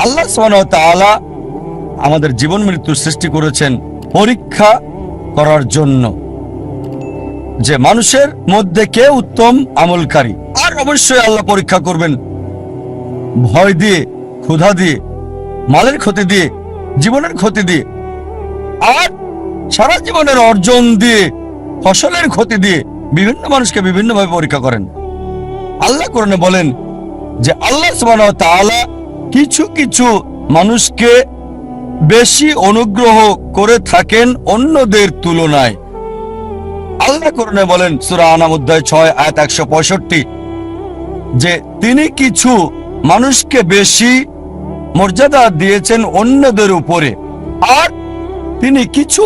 আল্লাহ সুবহানাহু ওয়া তাআলা আমাদের জীবন মৃত্যু সৃষ্টি করেছেন পরীক্ষা করার জন্য, যে মানুষের মধ্যে কে উত্তম আমলকারী। আর অবশ্যই আল্লাহ পরীক্ষা করবেন ভয় দিয়ে, ক্ষুধা দিয়ে, মালের ক্ষতি দিয়ে, জীবনের ক্ষতি দিয়ে, আর সারা জীবনের অর্জন দিয়ে, ফসলের ক্ষতি দিয়ে বিভিন্ন মানুষকে বিভিন্নভাবে পরীক্ষা করেন। আল্লাহ কোরআনে বলেন যে আল্লাহ সুবহানাহু ওয়া তাআলা কিছু কিছু মানুষকে বেশি অনুগ্রহ করে থাকেন অন্যদের তুলনায়। আল্লাহ কোরআনে বলেন সূরা আনাম অধ্যায় 6 আয়াত 165 যে তিনি কিছু মানুষকে বেশি মর্যাদা দিয়েছেন অন্যদের উপরে, আর তিনি কিছু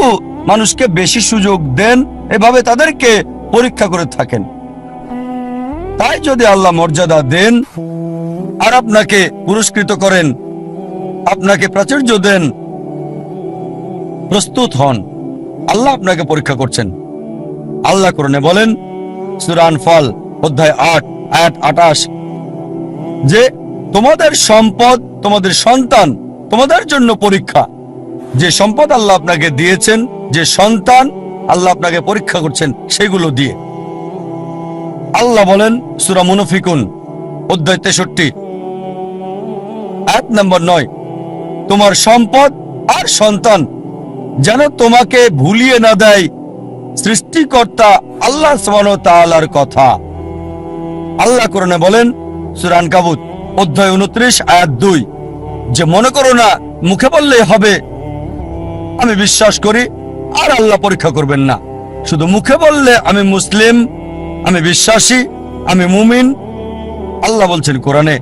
মানুষকে বেশি সুযোগ দেন, এভাবে তাদেরকে পরীক্ষা করে থাকেন। তাই যদি আল্লাহ মর্যাদা দেন আর আপনাকে পুরস্কৃত করেন, আপনাকে প্রাচুর্য দেন, প্রস্তুত হন, আল্লাহ আপনাকে পরীক্ষা করছেন। আল্লাহ কোরআনে বলেন সূরা আনফাল অধ্যায় 8 আয়াত 28 যে তোমাদের সম্পদ, তোমাদের সন্তান তোমাদের জন্য পরীক্ষা। যে সম্পদ আল্লাহ আপনাকে দিয়েছেন, যে সন্তান আল্লাহ আপনাকে পরীক্ষা করছেন সেগুলো দিয়ে। আল্লাহ বলেন সূরা মুনাফিকুন অধ্যায় 63 আয়াত নম্বর 9 তোমার সম্পদ আর সন্তান যেন তোমাকে ভুলিয়ে না দেয় সৃষ্টিকর্তা আল্লাহ সুবহানাহু ওয়া তাআলার কথা। আল্লাহ কোরআনে বলেন সূরা আনকাবুত অধ্যায় 29 আয়াত 2 যে মনে করো না মুখে বললেই হবে আমি বিশ্বাস করি আর আল্লাহ পরীক্ষা করবেন না। শুধু মুখে বললে আমি মুসলিম, আমি বিশ্বাসী, আমি মুমিন। আল্লাহ বলছেন কোরআনে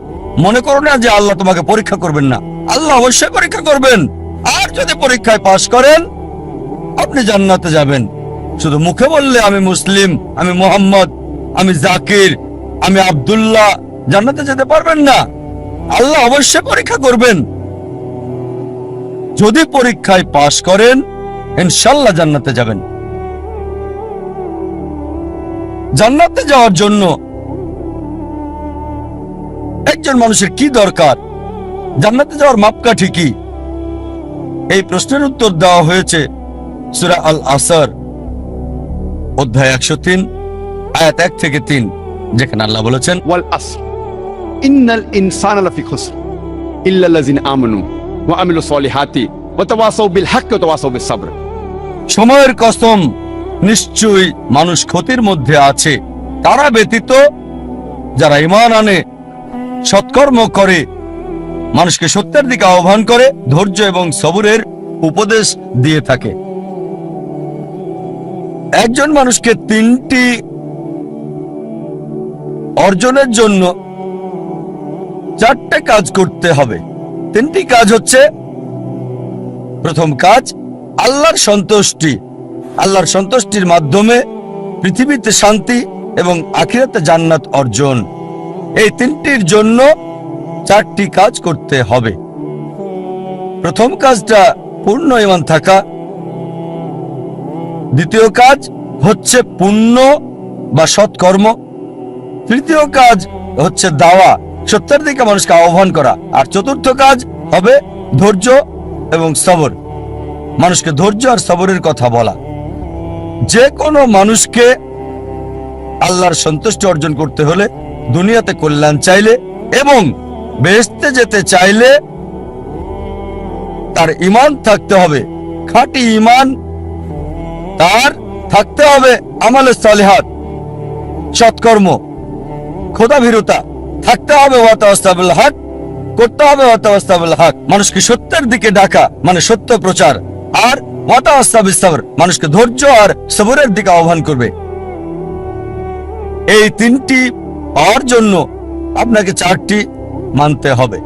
মনে করো না যে আল্লাহ তোমাকে পরীক্ষা করবেন না, আল্লাহ অবশ্যই পরীক্ষা করবেন। আর যদি পরীক্ষায় পাশ করেন আপনি জান্নাতে যাবেন। শুধু মুখে বললে আমি মুসলিম, আমি মোহাম্মদ, আমি জাকির, আমি আব্দুল্লাহ, জান্নাতে যেতে পারবেন না। আল্লাহ অবশ্যই পরীক্ষা করবেন। যদি পরীক্ষায় পাশ করেন ইনশাআল্লাহ জান্নাতে যাবেন। জান্নাতে যাওয়ার জন্য একজন মানুষের কি দরকার, জান্নাতে যাওয়ার মাপকাঠি কি, এই প্রশ্নের উত্তর দেওয়া হয়েছে সূরা আল আসর অধ্যায় 103 আয়াত 1 থেকে 3 যেখানে আল্লাহ বলেছেন ওয়াল আসর ইন্নাল ইনসানা লাফি খুসর ইল্লাল্লাযিনা আমানু ওয়া আমিলুস সলিহাতি ওয়া তাওয়াসাউ বিল হক ওয়া তাওয়াসাউ বিস সাবর। সময়ের কসম নিশ্চয়ই মানুষ ক্ষতির মধ্যে আছে, তারা ব্যতীত যারা ঈমান আনে, সৎকর্ম করে, মানুষকে সত্যের দিকে আহ্বান করে, ধৈর্য এবং সবরের উপদেশ দিয়ে থাকে। একজন মানুষকে 3টি অর্জনের জন্য 4টে কাজ করতে হবে। 3টি কাজ হচ্ছে, প্রথম কাজ আল্লাহর সন্তুষ্টি। আল্লাহর সন্তুষ্টির মাধ্যমে পৃথিবীতে শান্তি এবং আখিরাতে জান্নাত অর্জন। এই 3টির জন্য 4টি কাজ করতে হবে। প্রথম কাজটা পূর্ণ ঈমান থাকা, দ্বিতীয় কাজ হচ্ছে পুণ্য বা সৎকর্ম, তৃতীয় কাজ হচ্ছে দাওয়া, সত্যের দিকে মানুষকে আহ্বান করা, আর চতুর্থ কাজ হবে ধৈর্য এবং সবর, মানুষকে ধৈর্য আর সবরের কথা বলা। যে কোনো মানুষকে আল্লাহর সন্তুষ্টি অর্জন করতে হলে, দুনিয়াতে কল্যাণ চাইলে এবং বেহেশতে যেতে চাইলে তার ঈমান থাকতে হবে, খাঁটি ঈমান। তার থাকতে হবে আমালে সালিহাত, সৎকর্ম, খোদাভীরুতা থাকতে হবে, ওয়া তাওয়াসাউ বিল হক করতে হবে, ওয়া তাওয়াসাউ বিল হক মানুষকে সত্যের দিকে ডাকা মানে সত্য প্রচার, আর ওয়া তাওয়াসাউ বিস সাবর মানুষকে ধৈর্য আর সবরের দিকে আহ্বান করবে। এই 3টি পাওয়ার জন্য আপনাকে 4টি মানতে হবে।